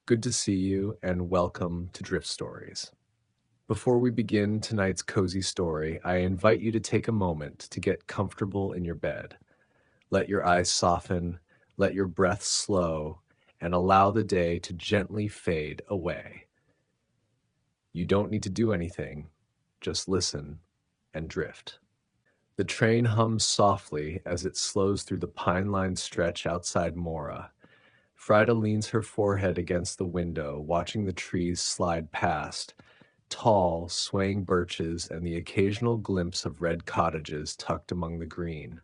Good to see you, and welcome to Drift Stories. Before we begin tonight's cozy story, I invite you to take a moment to get comfortable in your bed. Let your eyes soften, let your breath slow, and allow the day to gently fade away. You don't need to do anything, just listen and drift. The train hums softly as it slows through the pine-lined stretch outside Mora. Frida leans her forehead against the window, watching the trees slide past, tall, swaying birches and the occasional glimpse of red cottages tucked among the green.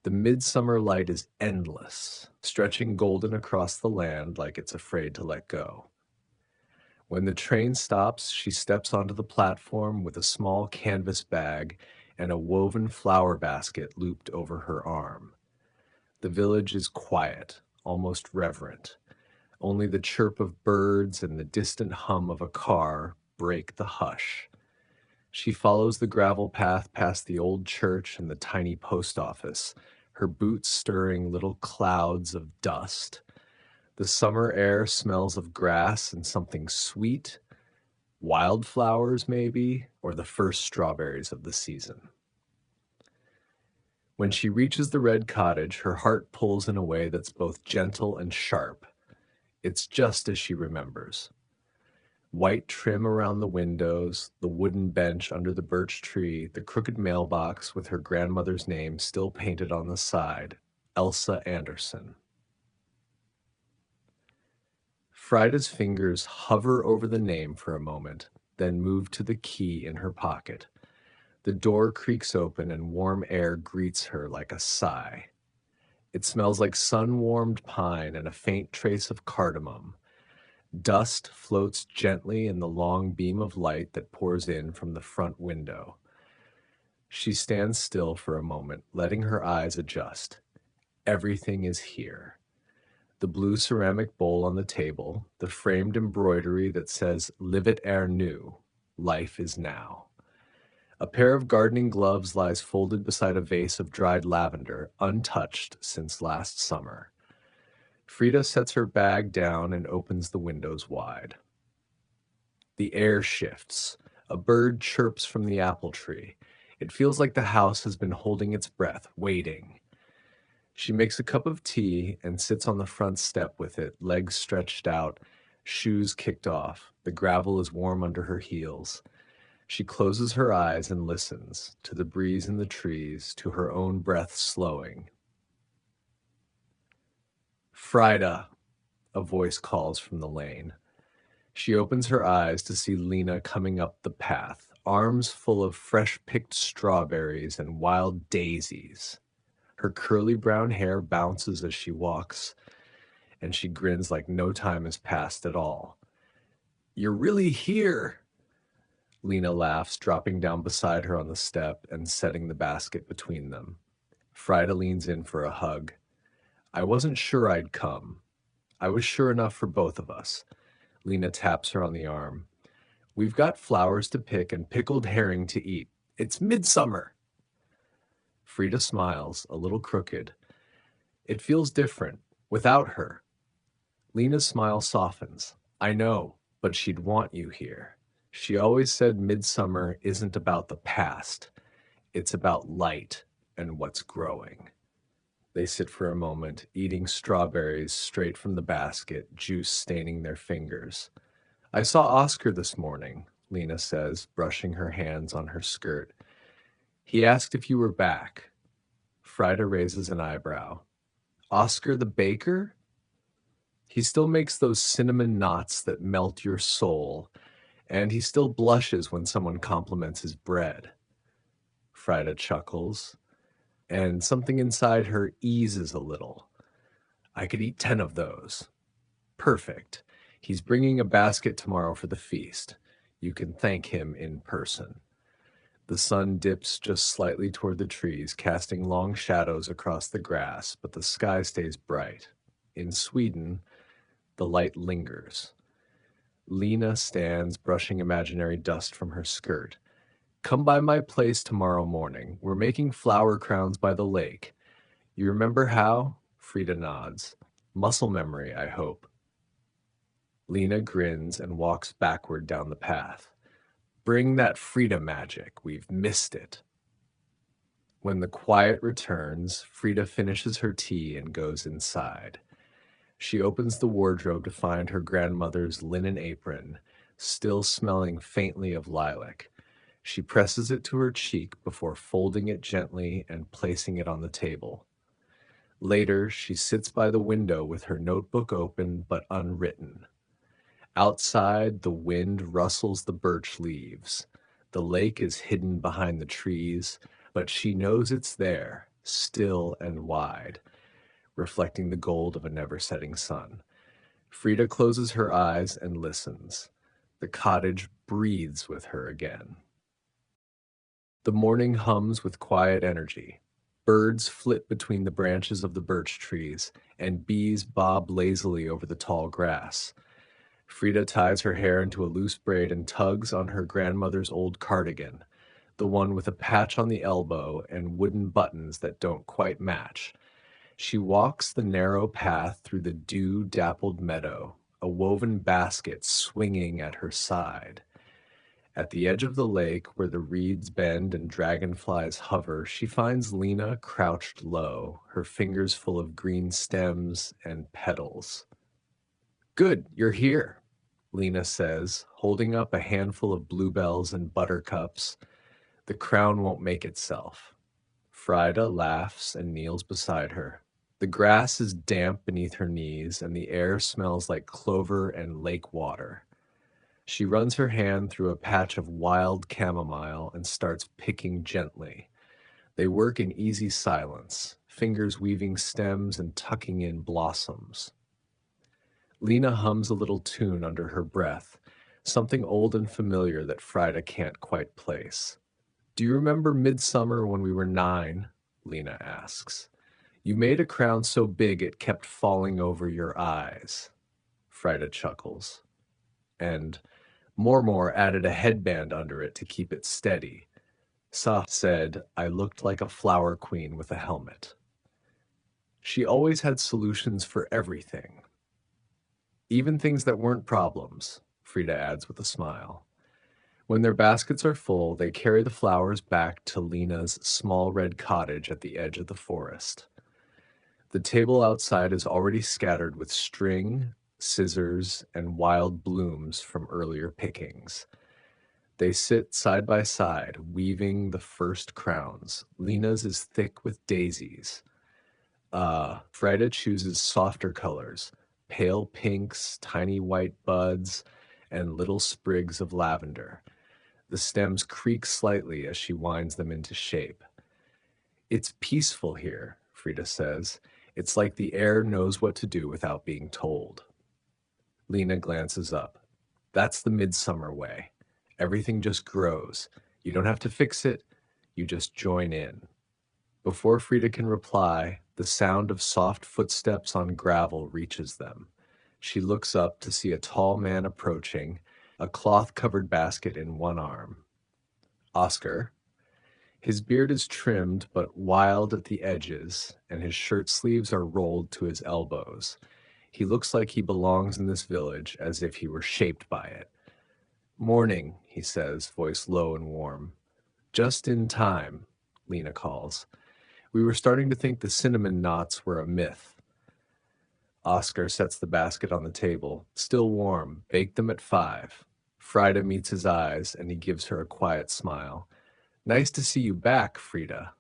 The midsummer light is endless, stretching golden across the land like it's afraid to let go. When the train stops, she steps onto the platform with a small canvas bag and a woven flower basket looped over her arm. The village is quiet, almost reverent. Only the chirp of birds and the distant hum of a car break the hush. She follows the gravel path past the old church and the tiny post office, her boots stirring little clouds of dust. The summer air smells of grass and something sweet, wildflowers maybe, or the first strawberries of the season. When she reaches the red cottage, her heart pulls in a way that's both gentle and sharp. It's just as she remembers. White trim around the windows, the wooden bench under the birch tree, the crooked mailbox with her grandmother's name still painted on the side, Elsa Anderson. Frida's fingers hover over the name for a moment, then move to the key in her pocket. The door creaks open and warm air greets her like a sigh. It smells like sun-warmed pine and a faint trace of cardamom. Dust floats gently in the long beam of light that pours in from the front window. She stands still for a moment, letting her eyes adjust. Everything is here. The blue ceramic bowl on the table, the framed embroidery that says "Live it ere new," life is now. A pair of gardening gloves lies folded beside a vase of dried lavender, untouched since last summer. Frida sets her bag down and opens the windows wide. The air shifts. A bird chirps from the apple tree. It feels like the house has been holding its breath, waiting. She makes a cup of tea and sits on the front step with it, legs stretched out, shoes kicked off. The gravel is warm under her heels. She closes her eyes and listens to the breeze in the trees, to her own breath slowing. "Frida," a voice calls from the lane. She opens her eyes to see Lena coming up the path, arms full of fresh-picked strawberries and wild daisies. Her curly brown hair bounces as she walks, and she grins like no time has passed at all. "You're really here," Lena laughs, dropping down beside her on the step and setting the basket between them. Frida leans in for a hug. "I wasn't sure I'd come. I was sure enough for both of us." Lena taps her on the arm. "We've got flowers to pick and pickled herring to eat. It's midsummer." Frida smiles, a little crooked. It feels different, without her. Lena's smile softens. "I know, but she'd want you here. She always said midsummer isn't about the past. It's about light and what's growing." They sit for a moment, eating strawberries straight from the basket, juice staining their fingers. "I saw Oscar this morning," Lena says, brushing her hands on her skirt. "He asked if you were back." Frida raises an eyebrow. "Oscar the baker?" "He still makes those cinnamon knots that melt your soul, and he still blushes when someone compliments his bread." Frida chuckles, and something inside her eases a little. "I could eat 10 of those." "Perfect. He's bringing a basket tomorrow for the feast. You can thank him in person." The sun dips just slightly toward the trees, casting long shadows across the grass, but the sky stays bright. In Sweden, the light lingers. Lena stands, brushing imaginary dust from her skirt. "Come by my place tomorrow morning. We're making flower crowns by the lake. You remember how?" Frida nods. "Muscle memory, I hope." Lena grins and walks backward down the path. Bring that Frida magic. We've missed it. When the quiet returns, Frida finishes her tea and goes inside. She opens the wardrobe to find her grandmother's linen apron, still smelling faintly of lilac. She presses it to her cheek before folding it gently and placing it on the table. Later, she sits by the window with her notebook open but unwritten. Outside, the wind rustles the birch leaves. The lake is hidden behind the trees, but she knows it's there, still and wide, reflecting the gold of a never-setting sun. Frida closes her eyes and listens. The cottage breathes with her again. The morning hums with quiet energy. Birds flit between the branches of the birch trees, and bees bob lazily over the tall grass. Frida ties her hair into a loose braid and tugs on her grandmother's old cardigan, the one with a patch on the elbow and wooden buttons that don't quite match. She walks the narrow path through the dew-dappled meadow, a woven basket swinging at her side. At the edge of the lake, where the reeds bend and dragonflies hover, she finds Lena crouched low, her fingers full of green stems and petals. "Good, you're here," Lena says, holding up a handful of bluebells and buttercups. "The crown won't make itself." Frida laughs and kneels beside her. The grass is damp beneath her knees, and the air smells like clover and lake water. She runs her hand through a patch of wild chamomile and starts picking gently. They work in easy silence, fingers weaving stems and tucking in blossoms. Lena hums a little tune under her breath, something old and familiar that Frida can't quite place. "Do you remember Midsummer when we were 9?" Lena asks. "You made a crown so big it kept falling over your eyes." Frida chuckles. "And Mormor added a headband under it to keep it steady. Sa said I looked like a flower queen with a helmet." She always had solutions for everything. Even things that weren't problems, Frida adds with a smile. When their baskets are full, they carry the flowers back to Lena's small red cottage at the edge of the forest. The table outside is already scattered with string, scissors, and wild blooms from earlier pickings. They sit side by side, weaving the first crowns. Lena's is thick with daisies. Frida chooses softer colors, pale pinks, tiny white buds, and little sprigs of lavender. The stems creak slightly as she winds them into shape. "It's peaceful here," Frida says. "It's like the air knows what to do without being told." Lena glances up. "That's the midsummer way. Everything just grows. You don't have to fix it, you just join in." Before Frida can reply, the sound of soft footsteps on gravel reaches them. She looks up to see a tall man approaching, a cloth-covered basket in one arm. Oscar. His beard is trimmed but wild at the edges, and his shirt sleeves are rolled to his elbows. He looks like he belongs in this village, as if he were shaped by it. "Morning," he says, voice low and warm. "Just in time," Lena calls. "We were starting to think the cinnamon knots were a myth." Oscar sets the basket on the table. "Still warm. Baked them at 5. Frida meets his eyes, and he gives her a quiet smile. "Nice to see you back, Frida."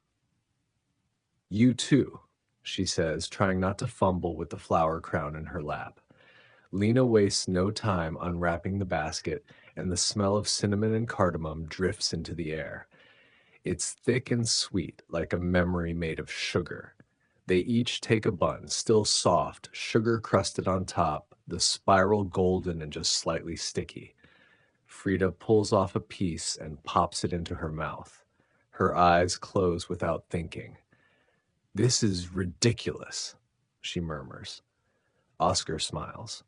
"You too," she says, trying not to fumble with the flower crown in her lap. Lena wastes no time unwrapping the basket, and the smell of cinnamon and cardamom drifts into the air. It's thick and sweet, like a memory made of sugar. They each take a bun, still soft, sugar crusted on top, the spiral golden and just slightly sticky. Frida pulls off a piece and pops it into her mouth. Her eyes close without thinking. "This is ridiculous," she murmurs. Oscar smiles.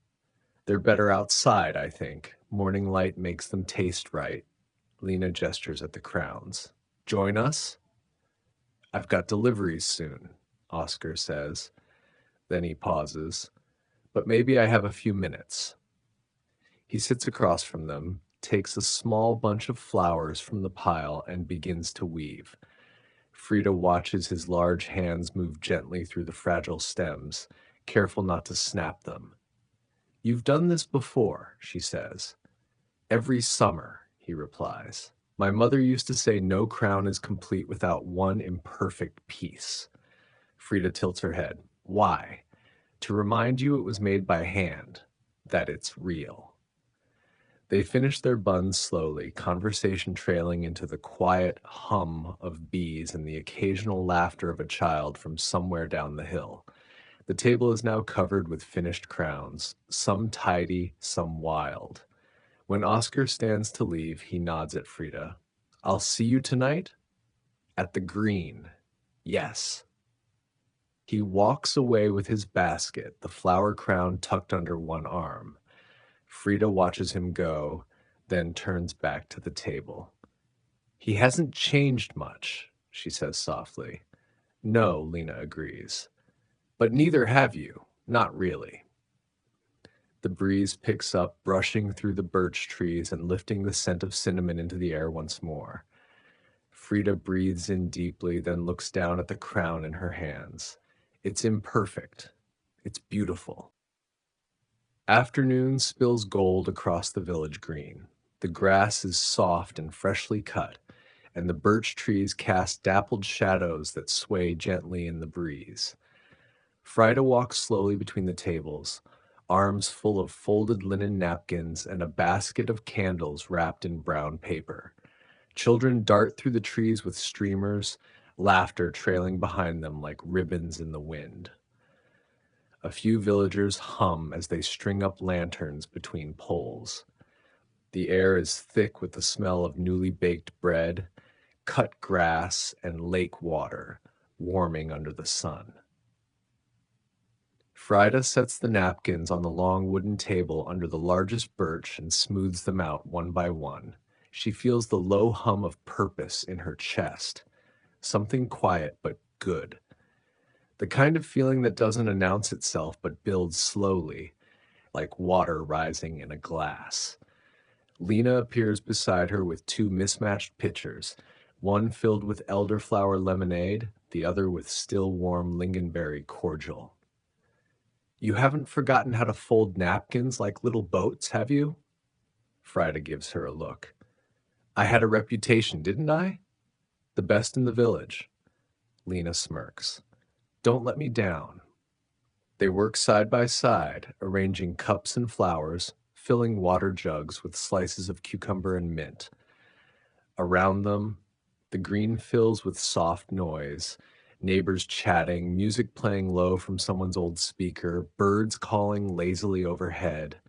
"They're better outside, I think. Morning light makes them taste right." Lena gestures at the crowns. "Join us?" "I've got deliveries soon," Oscar says. Then he pauses. "But maybe I have a few minutes." He sits across from them, takes a small bunch of flowers from the pile, and begins to weave. Frida watches his large hands move gently through the fragile stems, careful not to snap them. "You've done this before," she says. "Every summer," he replies. "My mother used to say no crown is complete without one imperfect piece." Frida tilts her head. "Why?" "To remind you it was made by hand, that it's real." They finish their buns slowly, conversation trailing into the quiet hum of bees and the occasional laughter of a child from somewhere down the hill. The table is now covered with finished crowns, some tidy, some wild. When Oscar stands to leave, he nods at Frida. "I'll see you tonight?" "At the green." "Yes." He walks away with his basket, the flower crown tucked under one arm. Frida watches him go, then turns back to the table. "He hasn't changed much," she says softly. "No," Lena agrees. "But neither have you. Not really." The breeze picks up, brushing through the birch trees and lifting the scent of cinnamon into the air once more. Frida breathes in deeply, then looks down at the crown in her hands. It's imperfect. It's beautiful. Afternoon spills gold across the village green. The grass is soft and freshly cut, and the birch trees cast dappled shadows that sway gently in the breeze. Frida walks slowly between the tables, arms full of folded linen napkins and a basket of candles wrapped in brown paper. Children dart through the trees with streamers, laughter trailing behind them like ribbons in the wind. A few villagers hum as they string up lanterns between poles. The air is thick with the smell of newly baked bread, cut grass, and lake water, warming under the sun. Frida sets the napkins on the long wooden table under the largest birch and smooths them out one by one. She feels the low hum of purpose in her chest, something quiet but good. The kind of feeling that doesn't announce itself but builds slowly, like water rising in a glass. Lena appears beside her with two mismatched pitchers, one filled with elderflower lemonade, the other with still warm lingonberry cordial. "You haven't forgotten how to fold napkins like little boats, have you?" Frida gives her a look. "I had a reputation, didn't I? The best in the village." Lena smirks. "Don't let me down." They work side by side, arranging cups and flowers, filling water jugs with slices of cucumber and mint. Around them, the green fills with soft noise, neighbors chatting, music playing low from someone's old speaker, birds calling lazily overhead.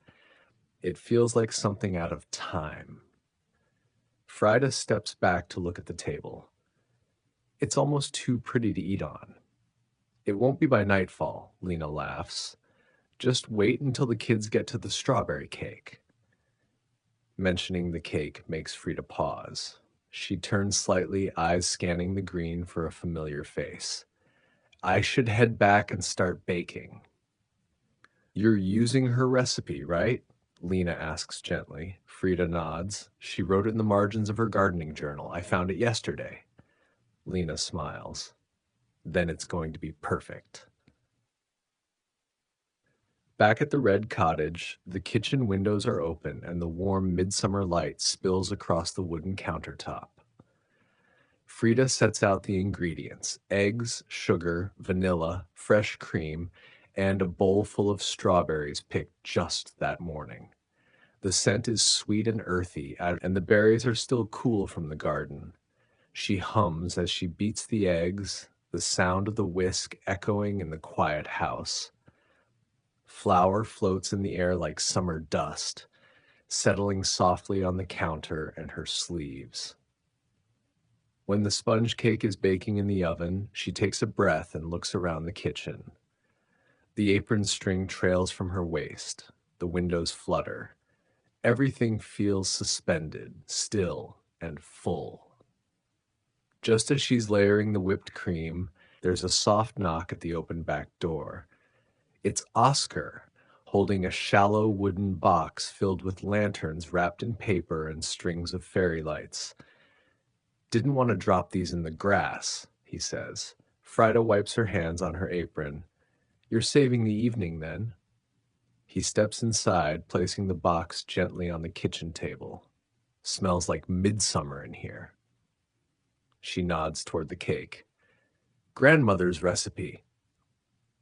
It feels like something out of time. Frida steps back to look at the table. It's almost too pretty to eat on. "It won't be by nightfall," Lena laughs. "Just wait until the kids get to the strawberry cake." Mentioning the cake makes Frida pause. She turns slightly, eyes scanning the green for a familiar face. "I should head back and start baking." "You're using her recipe, right?" Lena asks gently. Frida nods. "She wrote it in the margins of her gardening journal. I found it yesterday." Lena smiles. "Then it's going to be perfect." Back at the red cottage, the kitchen windows are open and the warm midsummer light spills across the wooden countertop. Frida sets out the ingredients: eggs, sugar, vanilla, fresh cream, and a bowl full of strawberries picked just that morning. The scent is sweet and earthy, and the berries are still cool from the garden. She hums as she beats the eggs, the sound of the whisk echoing in the quiet house. Flour floats in the air like summer dust, settling softly on the counter and her sleeves. When the sponge cake is baking in the oven, she takes a breath and looks around the kitchen. The apron string trails from her waist. The windows flutter. Everything feels suspended, still, and full. Just as she's layering the whipped cream, there's a soft knock at the open back door. It's Oscar, holding a shallow wooden box filled with lanterns wrapped in paper and strings of fairy lights. Didn't want to drop these in the grass, he says. Frida wipes her hands on her apron. You're saving the evening, then? He steps inside, placing the box gently on the kitchen table. Smells like midsummer in here. She nods toward the cake. Grandmother's recipe.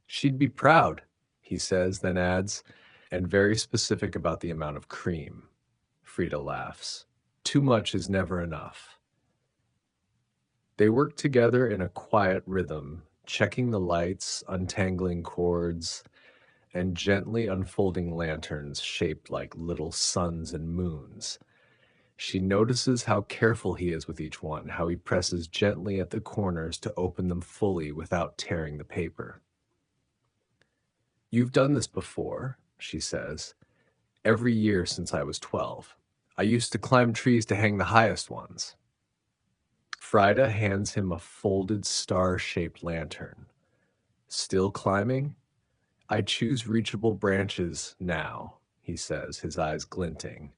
She'd be proud, he says, then adds, and very specific about the amount of cream. Frida laughs. Too much is never enough. They work together in a quiet rhythm, checking the lights, untangling cords, and gently unfolding lanterns shaped like little suns and moons. She notices how careful he is with each one, how he presses gently at the corners to open them fully without tearing the paper. You've done this before, she says. Every year since I was 12. I used to climb trees to hang the highest ones. Frida hands him a folded star-shaped lantern. Still climbing? I choose reachable branches now, he says, his eyes glinting.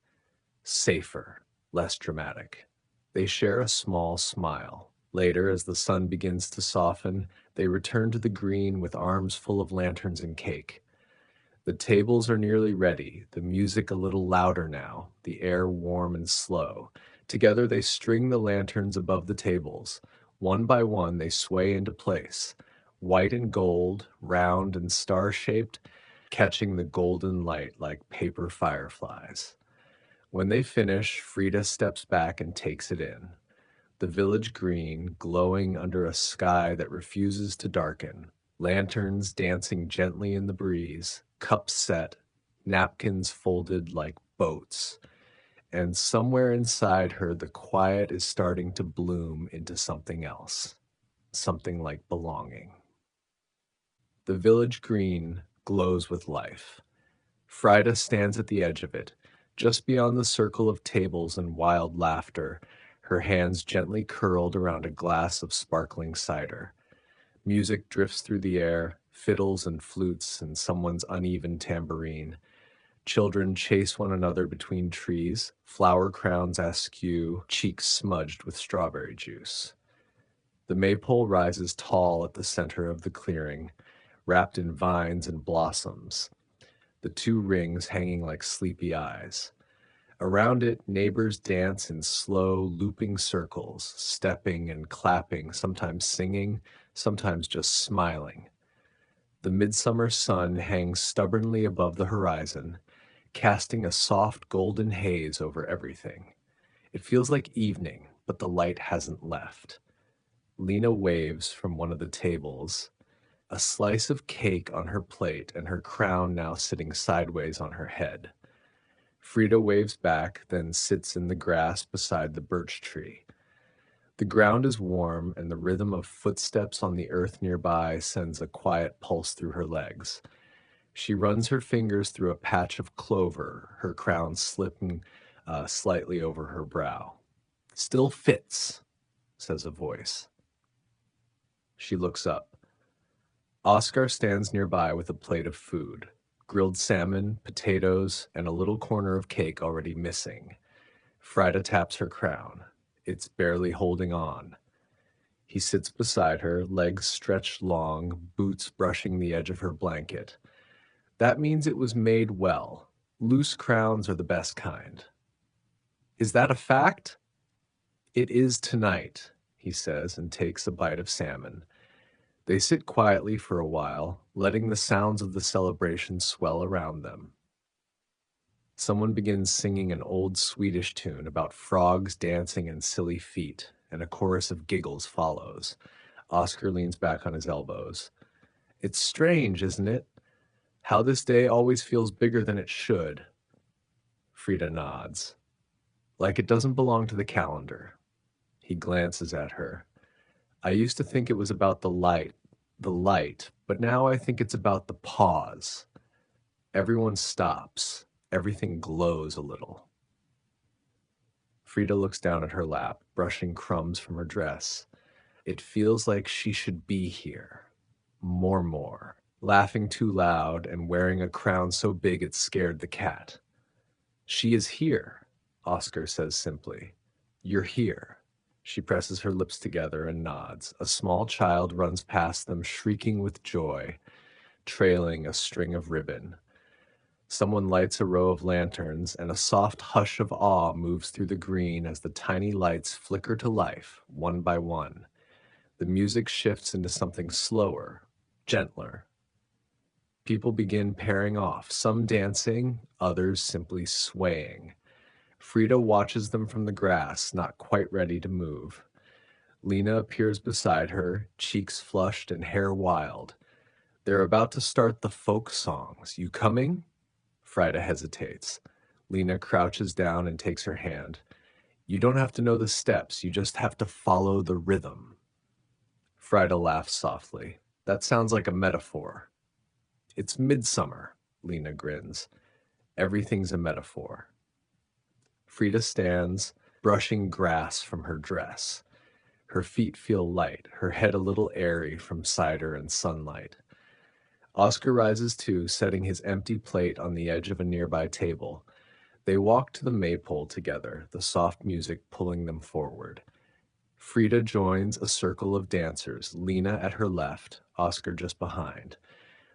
Safer, less dramatic. They share a small smile. Later, as the sun begins to soften, they return to the green with arms full of lanterns and cake. The tables are nearly ready, the music a little louder now, the air warm and slow. Together they string the lanterns above the tables. One by one they sway into place, white and gold, round and star-shaped, catching the golden light like paper fireflies. When they finish, Frida steps back and takes it in. The village green, glowing under a sky that refuses to darken, lanterns dancing gently in the breeze, cups set, napkins folded like boats. And somewhere inside her, the quiet is starting to bloom into something else, something like belonging. The village green glows with life. Frida stands at the edge of it, just beyond the circle of tables and wild laughter, her hands gently curled around a glass of sparkling cider. Music drifts through the air, fiddles and flutes and someone's uneven tambourine. Children chase one another between trees, flower crowns askew, cheeks smudged with strawberry juice. The maypole rises tall at the center of the clearing, wrapped in vines and blossoms, the two rings hanging like sleepy eyes. Around it, neighbors dance in slow, looping circles, stepping and clapping, sometimes singing, sometimes just smiling. The midsummer sun hangs stubbornly above the horizon, casting a soft golden haze over everything. It feels like evening, but the light hasn't left. Lena waves from one of the tables, a slice of cake on her plate and her crown now sitting sideways on her head. Frida waves back, then sits in the grass beside the birch tree. The ground is warm, and the rhythm of footsteps on the earth nearby sends a quiet pulse through her legs. She runs her fingers through a patch of clover, her crown slipping slightly over her brow. Still fits, says a voice. She looks up. Oscar stands nearby with a plate of food, grilled salmon, potatoes, and a little corner of cake already missing. Frida taps her crown. It's barely holding on. He sits beside her, legs stretched long, boots brushing the edge of her blanket. That means it was made well. Loose crowns are the best kind. Is that a fact? It is tonight, he says, and takes a bite of salmon. They sit quietly for a while, letting the sounds of the celebration swell around them. Someone begins singing an old Swedish tune about frogs dancing and silly feet, and a chorus of giggles follows. Oscar leans back on his elbows. It's strange, isn't it? How this day always feels bigger than it should. Frida nods. Like it doesn't belong to the calendar. He glances at her. I used to think it was about the light, but now I think it's about the pause. Everyone stops. Everything glows a little. Frida looks down at her lap, brushing crumbs from her dress. It feels like she should be here. More. laughing too loud and wearing a crown so big it scared the cat. She is here, Oscar says simply. You're here. She presses her lips together and nods. A small child runs past them, shrieking with joy, trailing a string of ribbon. Someone lights a row of lanterns, and a soft hush of awe moves through the green as the tiny lights flicker to life, one by one. The music shifts into something slower, gentler. People begin pairing off, some dancing, others simply swaying. Frida watches them from the grass, not quite ready to move. Lena appears beside her, cheeks flushed and hair wild. They're about to start the folk songs. You coming? Frida hesitates. Lena crouches down and takes her hand. You don't have to know the steps, you just have to follow the rhythm. Frida laughs softly. That sounds like a metaphor. It's midsummer, Lena grins. Everything's a metaphor. Frida stands, brushing grass from her dress. Her feet feel light, her head a little airy from cider and sunlight. Oscar rises too, setting his empty plate on the edge of a nearby table. They walk to the maypole together, the soft music pulling them forward. Frida joins a circle of dancers, Lena at her left, Oscar just behind.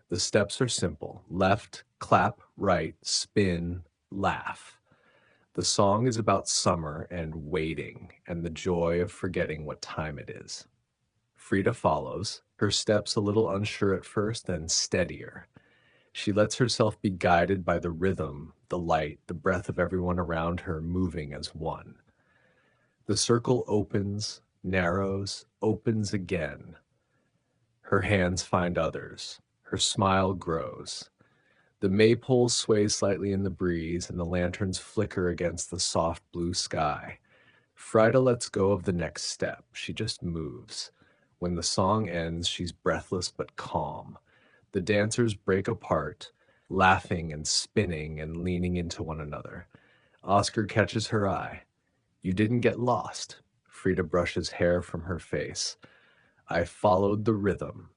The steps are simple. Left, clap, right, spin, laugh. The song is about summer and waiting and the joy of forgetting what time it is. Frida follows, her steps a little unsure at first, then steadier. She lets herself be guided by the rhythm, the light, the breath of everyone around her moving as one. The circle opens, narrows, opens again. Her hands find others. Her smile grows. The maypole sways slightly in the breeze, and the lanterns flicker against the soft blue sky. Frida lets go of the next step. She just moves. When the song ends, she's breathless but calm. The dancers break apart, laughing and spinning and leaning into one another. Oscar catches her eye. You didn't get lost. Frida brushes hair from her face. I followed the rhythm.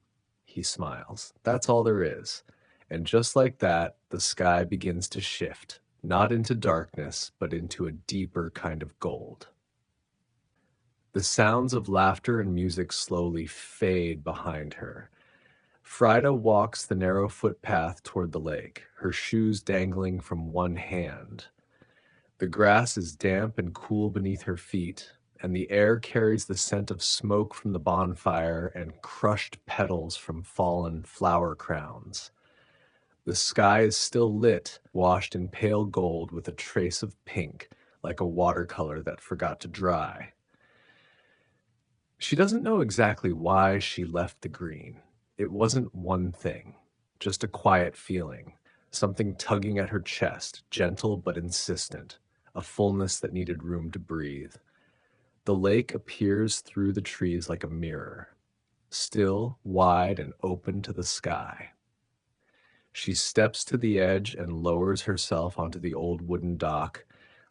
He smiles. That's all there is. And just like that, the sky begins to shift, not into darkness, but into a deeper kind of gold. The sounds of laughter and music slowly fade behind her. Frida walks the narrow footpath toward the lake, her shoes dangling from one hand. The grass is damp and cool beneath her feet, and the air carries the scent of smoke from the bonfire and crushed petals from fallen flower crowns. The sky is still lit, washed in pale gold with a trace of pink, like a watercolor that forgot to dry. She doesn't know exactly why she left the green. It wasn't one thing, just a quiet feeling, something tugging at her chest, gentle but insistent, a fullness that needed room to breathe. The lake appears through the trees like a mirror, still, wide, and open to the sky. She steps to the edge and lowers herself onto the old wooden dock,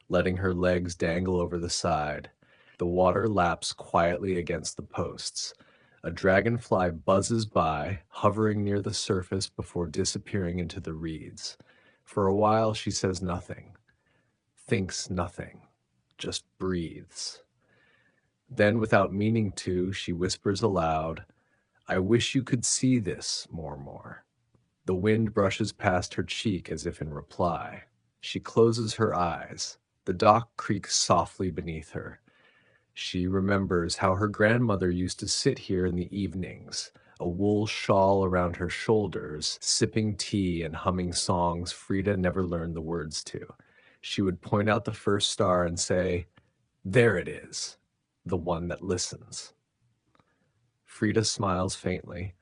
letting her legs dangle over the side. The water laps quietly against the posts. A dragonfly buzzes by, hovering near the surface before disappearing into the reeds. For a while, she says nothing, thinks nothing, just breathes. Then, without meaning to, she whispers aloud, I wish you could see this more. The wind brushes past her cheek as if in reply. She closes her eyes. The dock creaks softly beneath her. She remembers how her grandmother used to sit here in the evenings, a wool shawl around her shoulders, sipping tea and humming songs Frida never learned the words to. She would point out the first star and say, there it is, the one that listens. Frida smiles faintly.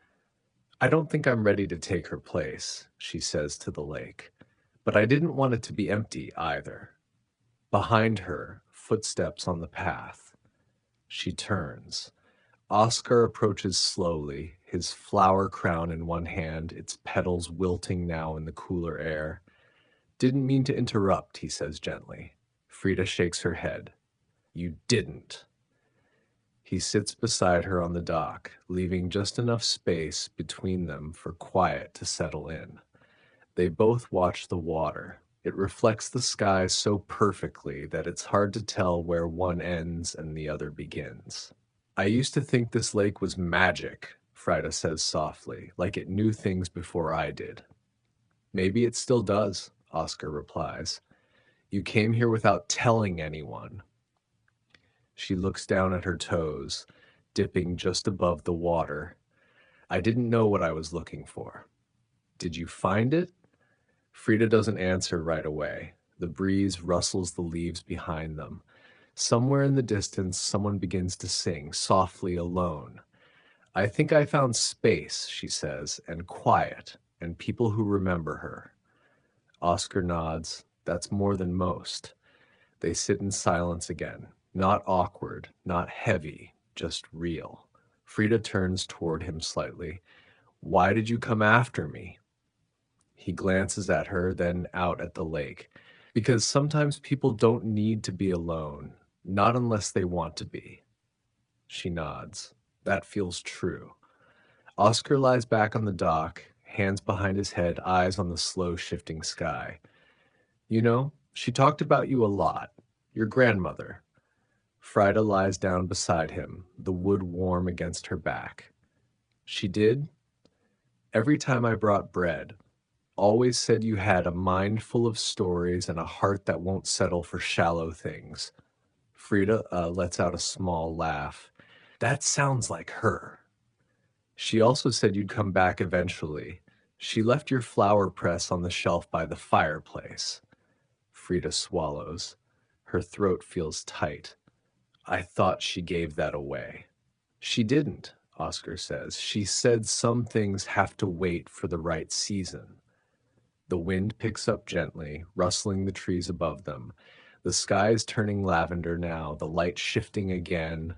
I don't think I'm ready to take her place, she says to the lake. But I didn't want it to be empty either. Behind her, footsteps on the path. She turns. Oscar approaches slowly, his flower crown in one hand, its petals wilting now in the cooler air. Didn't mean to interrupt, he says gently. Frida shakes her head. You didn't. He sits beside her on the dock, leaving just enough space between them for quiet to settle in. They both watch the water. It reflects the sky so perfectly that it's hard to tell where one ends and the other begins. I used to think this lake was magic, Frida says softly, like it knew things before I did. Maybe it still does, Oscar replies. You came here without telling anyone. She looks down at her toes, dipping just above the water. I didn't know what I was looking for. Did you find it? Frida doesn't answer right away. The breeze rustles the leaves behind them. Somewhere in the distance, someone begins to sing, softly alone. I think I found space, she says, and quiet, and people who remember her. Oscar nods. That's more than most. They sit in silence again. Not awkward, not heavy, just real. Frida turns toward him slightly. Why did you come after me? He glances at her, then out at the lake. Because sometimes people don't need to be alone, not unless they want to be. She nods. That feels true. Oscar lies back on the dock, hands behind his head, eyes on the slow shifting sky. You know, she talked about you a lot. Your grandmother. Frida lies down beside him, the wood warm against her back. She did? Every time I brought bread, always said you had a mind full of stories and a heart that won't settle for shallow things. Frida lets out a small laugh. That sounds like her. She also said you'd come back eventually. She left your flower press on the shelf by the fireplace. Frida swallows. Her throat feels tight. I thought she gave that away. She didn't, Oscar says. She said some things have to wait for the right season. The wind picks up gently, rustling the trees above them. The sky is turning lavender now, the light shifting again,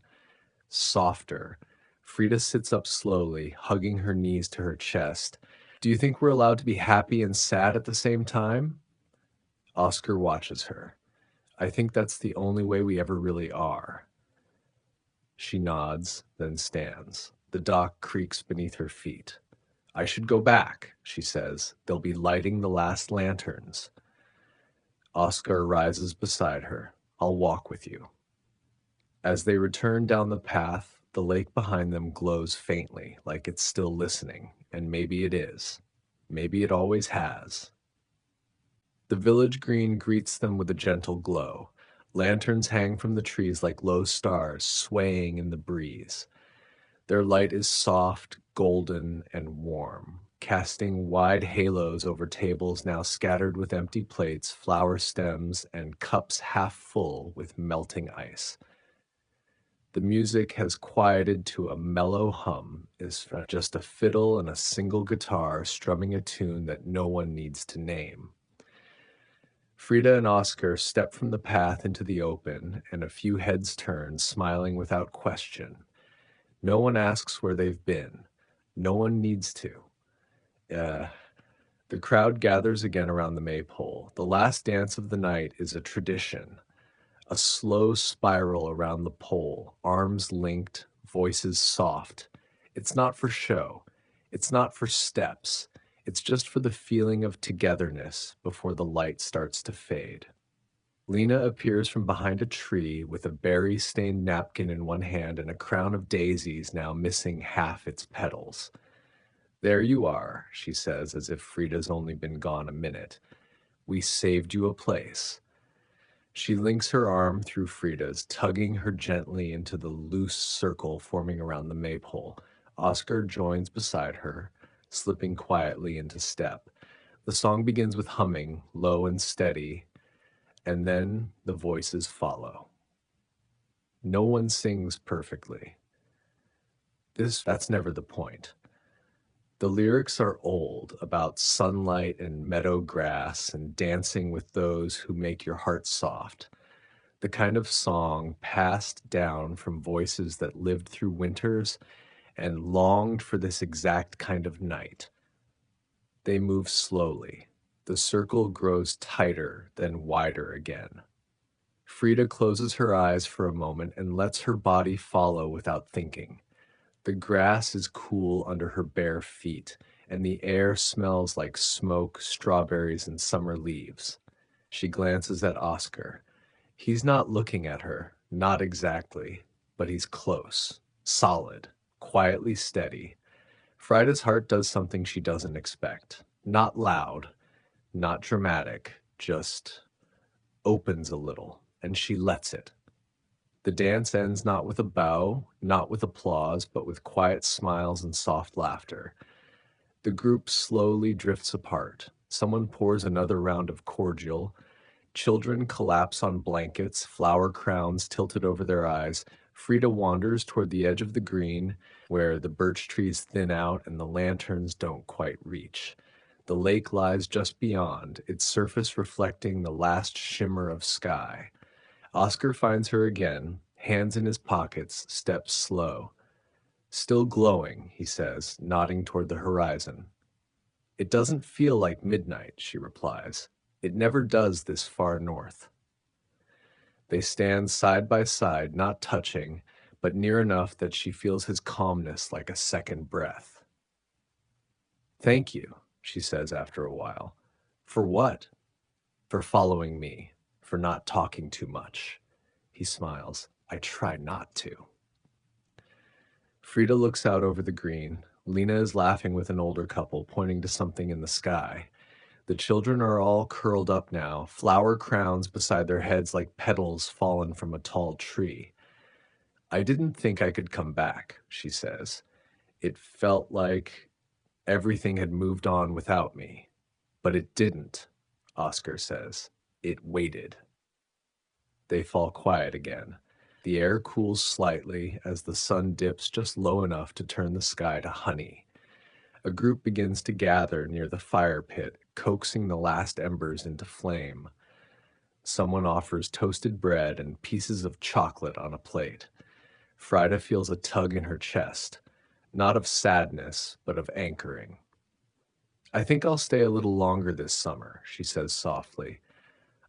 softer. Frida sits up slowly, hugging her knees to her chest. Do you think we're allowed to be happy and sad at the same time? Oscar watches her. I think that's the only way we ever really are. She nods, then stands. The dock creaks beneath her feet. I should go back, she says. They'll be lighting the last lanterns. Oscar rises beside her. I'll walk with you. As they return down the path, the lake behind them glows faintly, like it's still listening, and maybe it is. Maybe it always has. The village green greets them with a gentle glow. Lanterns hang from the trees like low stars, swaying in the breeze. Their light is soft, golden, and warm, casting wide halos over tables now scattered with empty plates, flower stems, and cups half full with melting ice. The music has quieted to a mellow hum, is just a fiddle and a single guitar strumming a tune that no one needs to name. Frida and Oscar step from the path into the open, and a few heads turn, smiling without question. No one asks where they've been. No one needs to. The crowd gathers again around the maypole. The last dance of the night is a tradition. A slow spiral around the pole, arms linked, voices soft. It's not for show. It's not for steps. It's just for the feeling of togetherness before the light starts to fade. Lena appears from behind a tree with a berry-stained napkin in one hand and a crown of daisies now missing half its petals. There you are, she says, as if Frida's only been gone a minute. We saved you a place. She links her arm through Frida's, tugging her gently into the loose circle forming around the maypole. Oscar joins beside her, slipping quietly into step. The song begins with humming, low and steady, and then the voices follow. No one sings perfectly. That's never the point. The lyrics are old, about sunlight and meadow grass and dancing with those who make your heart soft. The kind of song passed down from voices that lived through winters and longed for this exact kind of night. They move slowly. The circle grows tighter, then wider again. Frida closes her eyes for a moment and lets her body follow without thinking. The grass is cool under her bare feet, and the air smells like smoke, strawberries, and summer leaves. She glances at Oscar. He's not looking at her, not exactly, but he's close, solid, quietly steady. Frida's heart does something she doesn't expect. Not loud, not dramatic, just opens a little, and she lets it. The dance ends not with a bow, not with applause, but with quiet smiles and soft laughter. The group slowly drifts apart. Someone pours another round of cordial. Children collapse on blankets, flower crowns tilted over their eyes. Frida wanders toward the edge of the green, where the birch trees thin out and the lanterns don't quite reach. The lake lies just beyond, its surface reflecting the last shimmer of sky. Oscar finds her again, hands in his pockets, steps slow. Still glowing, he says, nodding toward the horizon. It doesn't feel like midnight, she replies. It never does this far north. They stand side by side, not touching, but near enough that she feels his calmness like a second breath. Thank you, she says after a while. For what? For following me, for not talking too much. He smiles. I try not to. Frida looks out over the green. Lena is laughing with an older couple, pointing to something in the sky. The children are all curled up now, flower crowns beside their heads like petals fallen from a tall tree. I didn't think I could come back, she says. It felt like everything had moved on without me. But it didn't, Oscar says. It waited. They fall quiet again. The air cools slightly as the sun dips just low enough to turn the sky to honey. A group begins to gather near the fire pit, coaxing the last embers into flame. Someone offers toasted bread and pieces of chocolate on a plate. Frida feels a tug in her chest, not of sadness, but of anchoring. I think I'll stay a little longer this summer, she says softly.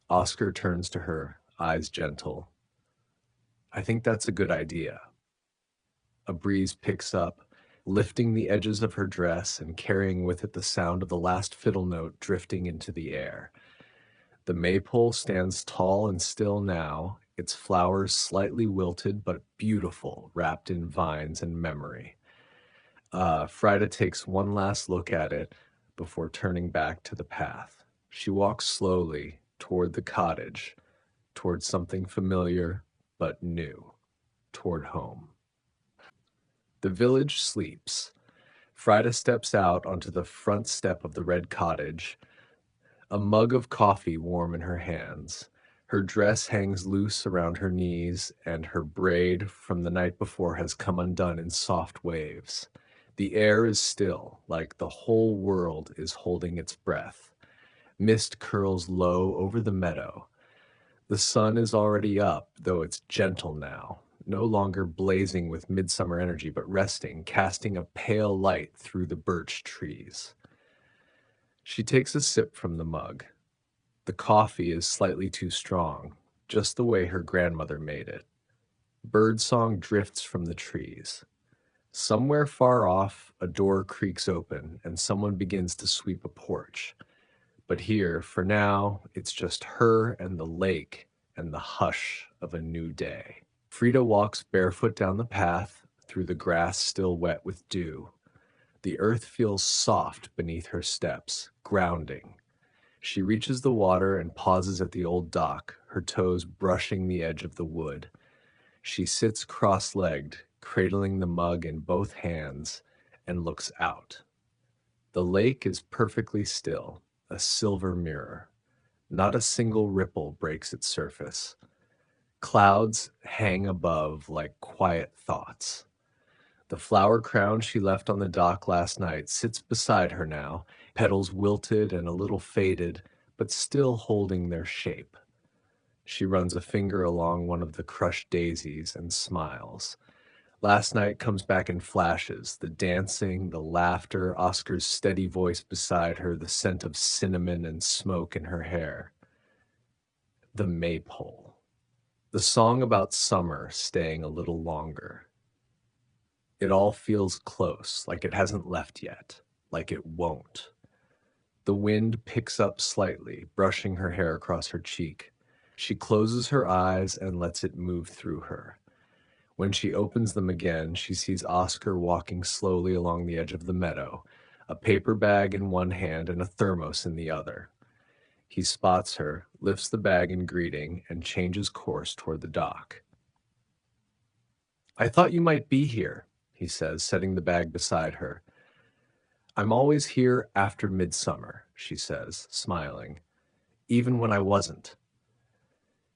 Oscar turns to her, eyes gentle. I think that's a good idea. A breeze picks up, lifting the edges of her dress and carrying with it the sound of the last fiddle note drifting into the air. The maypole stands tall and still now, its flowers slightly wilted but beautiful, wrapped in vines and memory. Frida takes one last look at it before turning back to the path. She walks slowly toward the cottage, toward something familiar but new, toward home. The village sleeps. Frida steps out onto the front step of the red cottage, a mug of coffee warm in her hands. Her dress hangs loose around her knees, and her braid from the night before has come undone in soft waves. The air is still, like the whole world is holding its breath. Mist curls low over the meadow. The sun is already up, though it's gentle now, no longer blazing with midsummer energy, but resting, casting a pale light through the birch trees. She takes a sip from the mug. The coffee is slightly too strong, just the way her grandmother made it. Birdsong drifts from the trees. Somewhere far off, a door creaks open, and someone begins to sweep a porch. But here, for now, it's just her and the lake and the hush of a new day. Frida walks barefoot down the path, through the grass still wet with dew. The earth feels soft beneath her steps, grounding. She reaches the water and pauses at the old dock, her toes brushing the edge of the wood. She sits cross-legged, cradling the mug in both hands, and looks out. The lake is perfectly still, a silver mirror. Not a single ripple breaks its surface. Clouds hang above like quiet thoughts. The flower crown she left on the dock last night sits beside her now, petals wilted and a little faded, but still holding their shape. She runs a finger along one of the crushed daisies and smiles. Last night comes back in flashes, the dancing, the laughter, Oscar's steady voice beside her, the scent of cinnamon and smoke in her hair. The maypole. The song about summer staying a little longer. It all feels close, like it hasn't left yet, like it won't. The wind picks up slightly, brushing her hair across her cheek. She closes her eyes and lets it move through her. When she opens them again, she sees Oscar walking slowly along the edge of the meadow, a paper bag in one hand and a thermos in the other. He spots her, lifts the bag in greeting, and changes course toward the dock. "I thought you might be here," he says, setting the bag beside her. "I'm always here after midsummer," she says, smiling, "even when I wasn't."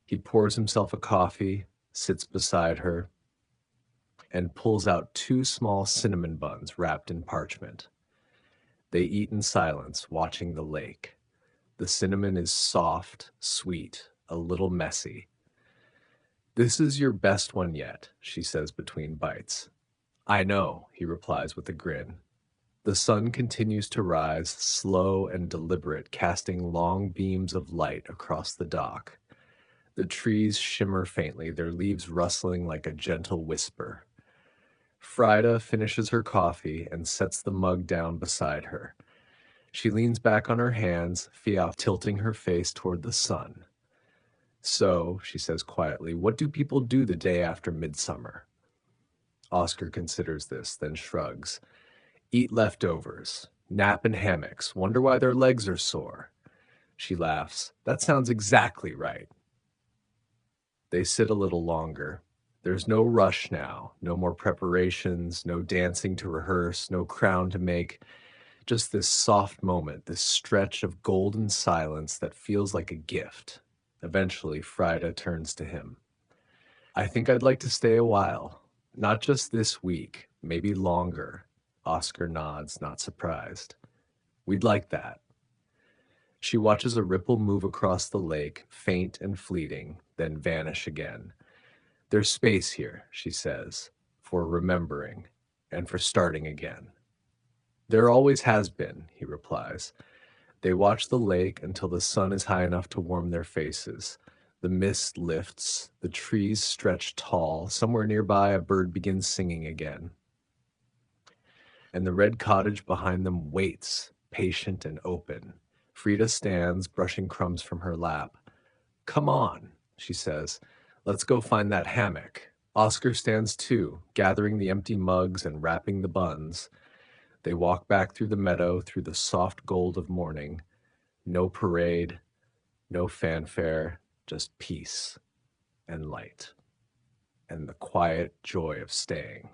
He pours himself a coffee, sits beside her, and pulls out two small cinnamon buns wrapped in parchment. They eat in silence, watching the lake. The cinnamon is soft, sweet, a little messy. "This is your best one yet," she says between bites. "I know," he replies with a grin. The sun continues to rise, slow and deliberate, casting long beams of light across the dock. The trees shimmer faintly, their leaves rustling like a gentle whisper. Frida finishes her coffee and sets the mug down beside her. She leans back on her hands, Fia tilting her face toward the sun. "So," she says quietly, "what do people do the day after midsummer?" Oscar considers this, then shrugs. "Eat leftovers, nap in hammocks, wonder why their legs are sore." She laughs. "That sounds exactly right." They sit a little longer. There's no rush now, no more preparations, no dancing to rehearse, no crown to make. Just this soft moment, this stretch of golden silence that feels like a gift. Eventually, Frida turns to him. "I think I'd like to stay a while. Not just this week, maybe longer." Oscar nods, not surprised. "We'd like that." She watches a ripple move across the lake, faint and fleeting, then vanish again. "There's space here," she says, "for remembering and for starting again." "There always has been," he replies. They watch the lake until the sun is high enough to warm their faces. The mist lifts, the trees stretch tall. Somewhere nearby, a bird begins singing again. And the red cottage behind them waits, patient and open. Frida stands, brushing crumbs from her lap. "Come on," she says. "Let's go find that hammock." Oscar stands too, gathering the empty mugs and wrapping the buns. They walk back through the meadow, through the soft gold of morning. No parade, no fanfare, just peace and light and the quiet joy of staying.